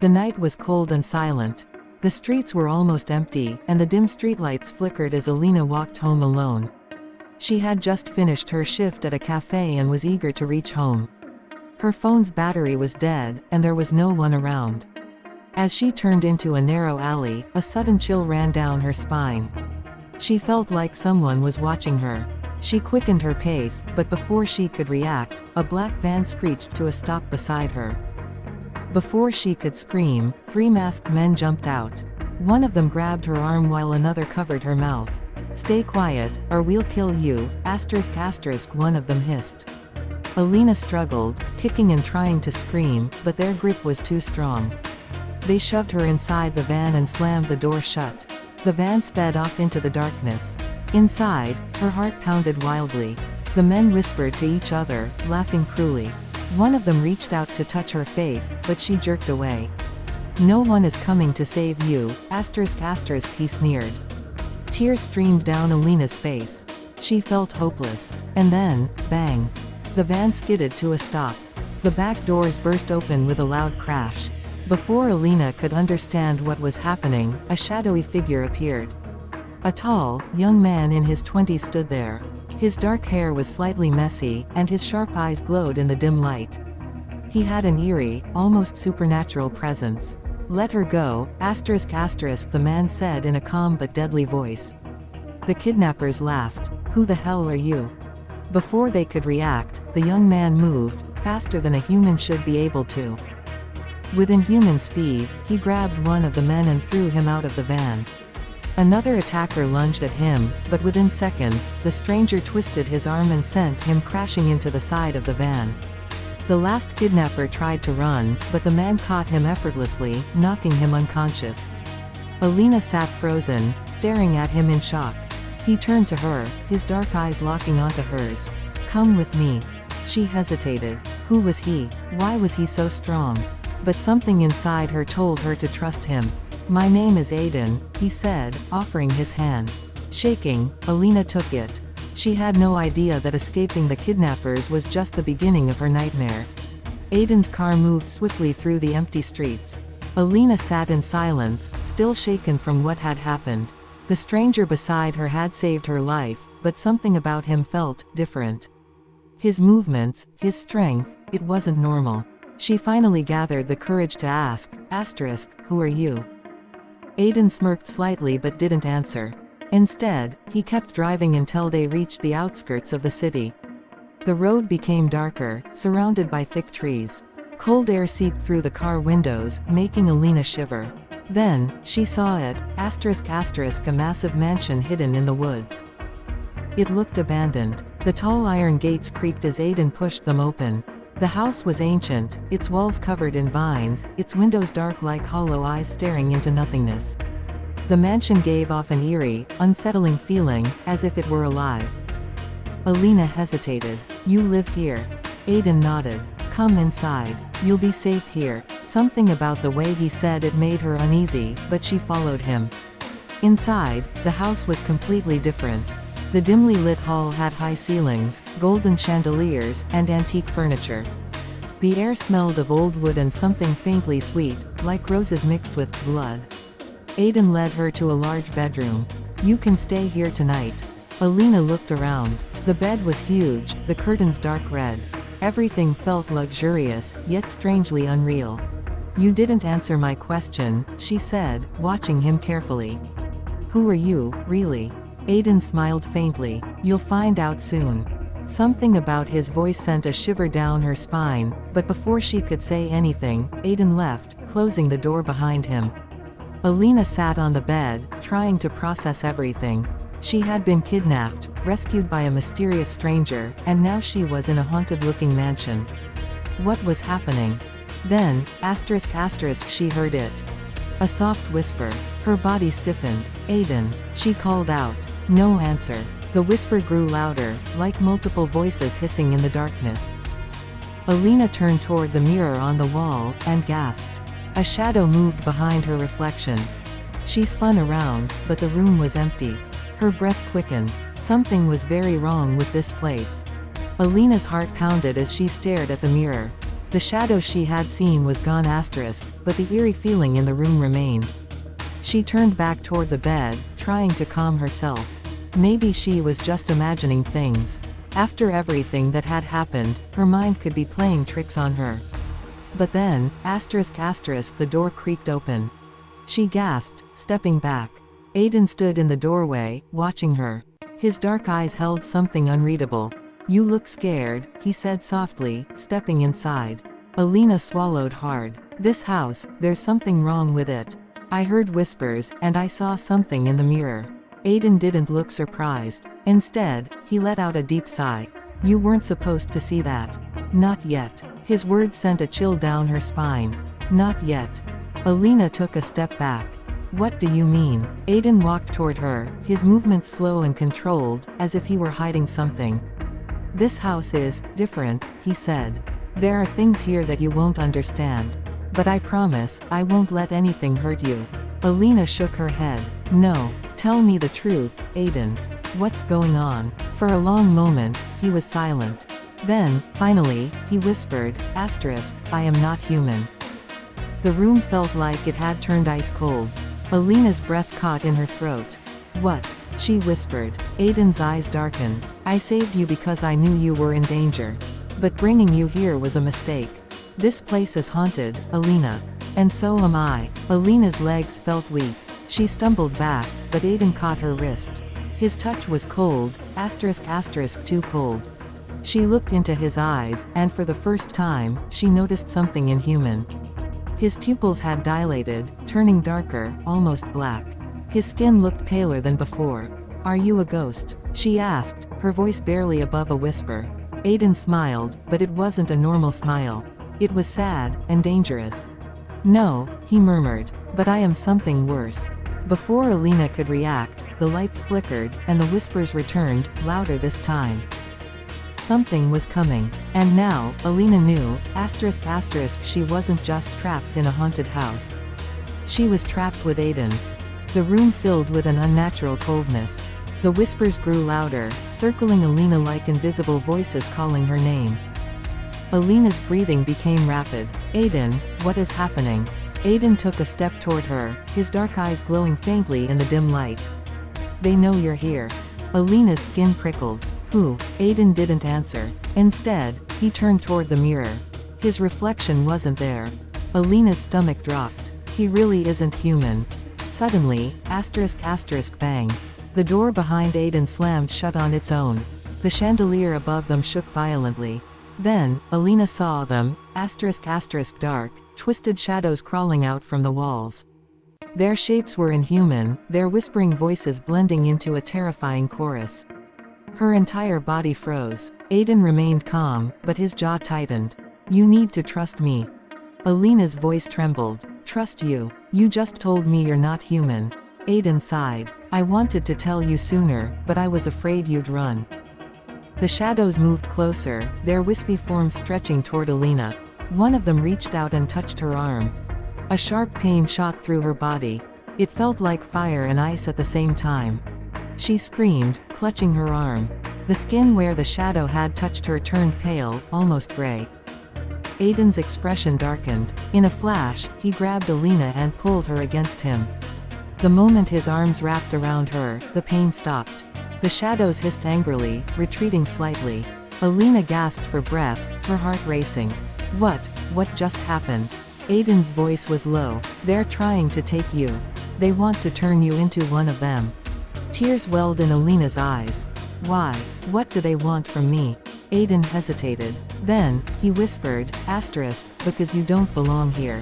The night was cold and silent. The streets were almost empty, and the dim streetlights flickered as Alina walked home alone. She had just finished her shift at a cafe and was eager to reach home. Her phone's battery was dead, and there was no one around. As she turned into a narrow alley, a sudden chill ran down her spine. She felt like someone was watching her. She quickened her pace, but before she could react, a black van screeched to a stop beside her. Before she could scream, 3 masked men jumped out. One of them grabbed her arm while another covered her mouth. "Stay quiet, or we'll kill you, ***, one of them hissed. Alina struggled, kicking and trying to scream, but their grip was too strong. They shoved her inside the van and slammed the door shut. The van sped off into the darkness. Inside, her heart pounded wildly. The men whispered to each other, laughing cruelly. One of them reached out to touch her face, but she jerked away. "No one is coming to save you, ***, he sneered. Tears streamed down Alina's face. She felt hopeless. And then, bang! The van skidded to a stop. The back doors burst open with a loud crash. Before Alina could understand what was happening, a shadowy figure appeared. A tall, young man in his 20s stood there. His dark hair was slightly messy, and his sharp eyes glowed in the dim light. He had an eerie, almost supernatural presence. "Let her go, ***, the man said in a calm but deadly voice. The kidnappers laughed. "Who the hell are you?" Before they could react, the young man moved, faster than a human should be able to. With inhuman speed, he grabbed one of the men and threw him out of the van. Another attacker lunged at him, but within seconds, the stranger twisted his arm and sent him crashing into the side of the van. The last kidnapper tried to run, but the man caught him effortlessly, knocking him unconscious. Alina sat frozen, staring at him in shock. He turned to her, his dark eyes locking onto hers. "Come with me." She hesitated. Who was he? Why was he so strong? But something inside her told her to trust him. "My name is Aiden," he said, offering his hand. Shaking, Alina took it. She had no idea that escaping the kidnappers was just the beginning of her nightmare. Aiden's car moved swiftly through the empty streets. Alina sat in silence, still shaken from what had happened. The stranger beside her had saved her life, but something about him felt different. His movements, his strength, it wasn't normal. She finally gathered the courage to ask, ***, who are you?" Aiden smirked slightly but didn't answer. Instead, he kept driving until they reached the outskirts of the city. The road became darker, surrounded by thick trees. Cold air seeped through the car windows, making Alina shiver. Then, she saw it, ***, a massive mansion hidden in the woods. It looked abandoned. The tall iron gates creaked as Aiden pushed them open. The house was ancient, its walls covered in vines, its windows dark like hollow eyes staring into nothingness. The mansion gave off an eerie, unsettling feeling, as if it were alive. Alina hesitated. "You live here?" Aiden nodded. "Come inside. You'll be safe here." Something about the way he said it made her uneasy, but she followed him. Inside, the house was completely different. The dimly lit hall had high ceilings, golden chandeliers, and antique furniture. The air smelled of old wood and something faintly sweet, like roses mixed with blood. Aiden led her to a large bedroom. "You can stay here tonight." Alina looked around. The bed was huge, the curtains dark red. Everything felt luxurious, yet strangely unreal. "You didn't answer my question," she said, watching him carefully. "Who are you, really?" Aiden smiled faintly. "You'll find out soon." Something about his voice sent a shiver down her spine, but before she could say anything, Aiden left, closing the door behind him. Alina sat on the bed, trying to process everything. She had been kidnapped, rescued by a mysterious stranger, and now she was in a haunted-looking mansion. What was happening? Then, ***, she heard it. A soft whisper. Her body stiffened. "Aiden," she called out. No answer. The whisper grew louder, like multiple voices hissing in the darkness. Alina turned toward the mirror on the wall, and gasped. A shadow moved behind her reflection. She spun around, but the room was empty. Her breath quickened. Something was very wrong with this place. Alina's heart pounded as she stared at the mirror. The shadow she had seen was gone asterisk, but the eerie feeling in the room remained. She turned back toward the bed, trying to calm herself. Maybe she was just imagining things. After everything that had happened, her mind could be playing tricks on her. But then, the door creaked open. She gasped, stepping back. Aiden stood in the doorway, watching her. His dark eyes held something unreadable. "You look scared," he said softly, stepping inside. Alina swallowed hard. "This house, there's something wrong with it. I heard whispers, and I saw something in the mirror." Aiden didn't look surprised. Instead, he let out a deep sigh. "You weren't supposed to see that." "Not yet." His words sent a chill down her spine. "Not yet." Alina took a step back. "What do you mean?" Aiden walked toward her, his movements slow and controlled, as if he were hiding something. "This house is different," he said. "There are things here that you won't understand. But I promise, I won't let anything hurt you." Alina shook her head. "No. Tell me the truth, Aiden. What's going on?" For a long moment, he was silent. Then, finally, he whispered, "I am not human." The room felt like it had turned ice cold. Alina's breath caught in her throat. "What?" she whispered. Aiden's eyes darkened. "I saved you because I knew you were in danger. But bringing you here was a mistake. This place is haunted, Alina. And so am I." Alina's legs felt weak. She stumbled back, but Aiden caught her wrist. His touch was cold, too cold. She looked into his eyes, and for the first time, she noticed something inhuman. His pupils had dilated, turning darker, almost black. His skin looked paler than before. "Are you a ghost?" she asked, her voice barely above a whisper. Aiden smiled, but it wasn't a normal smile. It was sad, and dangerous. "No," he murmured. "But I am something worse." Before Alina could react, the lights flickered, and the whispers returned, louder this time. Something was coming. And now, Alina knew, she wasn't just trapped in a haunted house. She was trapped with Aiden. The room filled with an unnatural coldness. The whispers grew louder, circling Alina like invisible voices calling her name. Alina's breathing became rapid. "Aiden, what is happening?" Aiden took a step toward her, his dark eyes glowing faintly in the dim light. "They know you're here." Alina's skin prickled. "Who?" Aiden didn't answer. Instead, he turned toward the mirror. His reflection wasn't there. Alina's stomach dropped. He really isn't human. Suddenly, bang. The door behind Aiden slammed shut on its own. The chandelier above them shook violently. Then, Alina saw them, dark, twisted shadows crawling out from the walls. Their shapes were inhuman, their whispering voices blending into a terrifying chorus. Her entire body froze. Aiden remained calm, but his jaw tightened. "You need to trust me." Alina's voice trembled. "Trust you? You just told me you're not human." Aiden sighed. "I wanted to tell you sooner, but I was afraid you'd run." The shadows moved closer, their wispy forms stretching toward Alina. One of them reached out and touched her arm. A sharp pain shot through her body. It felt like fire and ice at the same time. She screamed, clutching her arm. The skin where the shadow had touched her turned pale, almost gray. Aiden's expression darkened. In a flash, he grabbed Alina and pulled her against him. The moment his arms wrapped around her, the pain stopped. The shadows hissed angrily, retreating slightly. Alina gasped for breath, her heart racing. What just happened?" Aiden's voice was low. "They're trying to take you. They want to turn you into one of them." Tears welled in Alina's eyes. "Why? What do they want from me?" Aiden hesitated. Then, he whispered, "Because you don't belong here.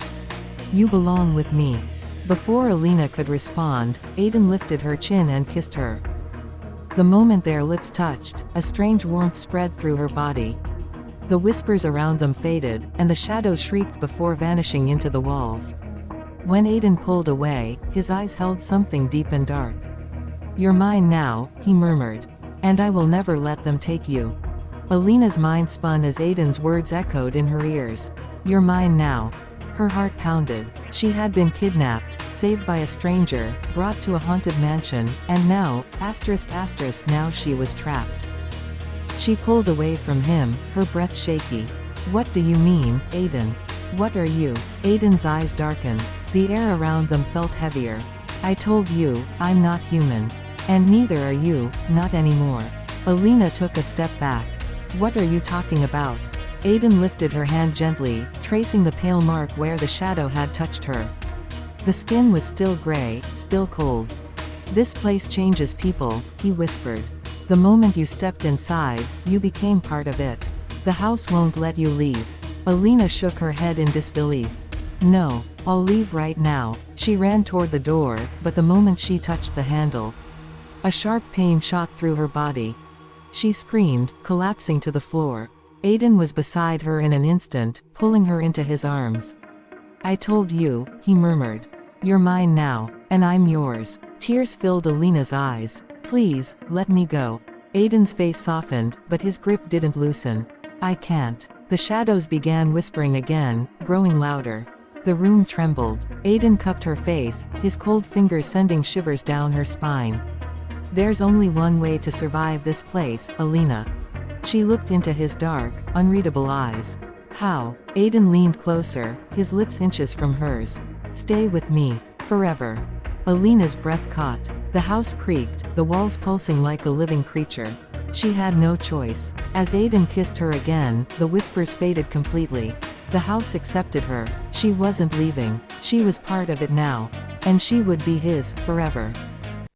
You belong with me." Before Alina could respond, Aiden lifted her chin and kissed her. The moment their lips touched, a strange warmth spread through her body. The whispers around them faded, and the shadows shrieked before vanishing into the walls. When Aiden pulled away, his eyes held something deep and dark. "You're mine now," he murmured. "And I will never let them take you." Alina's mind spun as Aiden's words echoed in her ears. "You're mine now." Her heart pounded. She had been kidnapped, saved by a stranger, brought to a haunted mansion, and now, now she was trapped. She pulled away from him, her breath shaky. What do you mean, Aiden? What are you? Aiden's eyes darkened. The air around them felt heavier. I told you, I'm not human. And neither are you, not anymore. Alina took a step back. What are you talking about? Aiden lifted her hand gently, tracing the pale mark where the shadow had touched her. The skin was still gray, still cold. This place changes people, he whispered. The moment you stepped inside, you became part of it. The house won't let you leave. Alina shook her head in disbelief. No, I'll leave right now. She ran toward the door, but the moment she touched the handle, a sharp pain shot through her body. She screamed, collapsing to the floor. Aiden was beside her in an instant, pulling her into his arms. I told you, he murmured. You're mine now, and I'm yours. Tears filled Alina's eyes. Please, let me go. Aiden's face softened, but his grip didn't loosen. I can't. The shadows began whispering again, growing louder. The room trembled. Aiden cupped her face, his cold fingers sending shivers down her spine. There's only one way to survive this place, Alina. She looked into his dark, unreadable eyes. How? Aiden leaned closer, his lips inches from hers. Stay with me. Forever. Alina's breath caught. The house creaked, the walls pulsing like a living creature. She had no choice. As Aiden kissed her again, the whispers faded completely. The house accepted her. She wasn't leaving. She was part of it now. And she would be his, forever.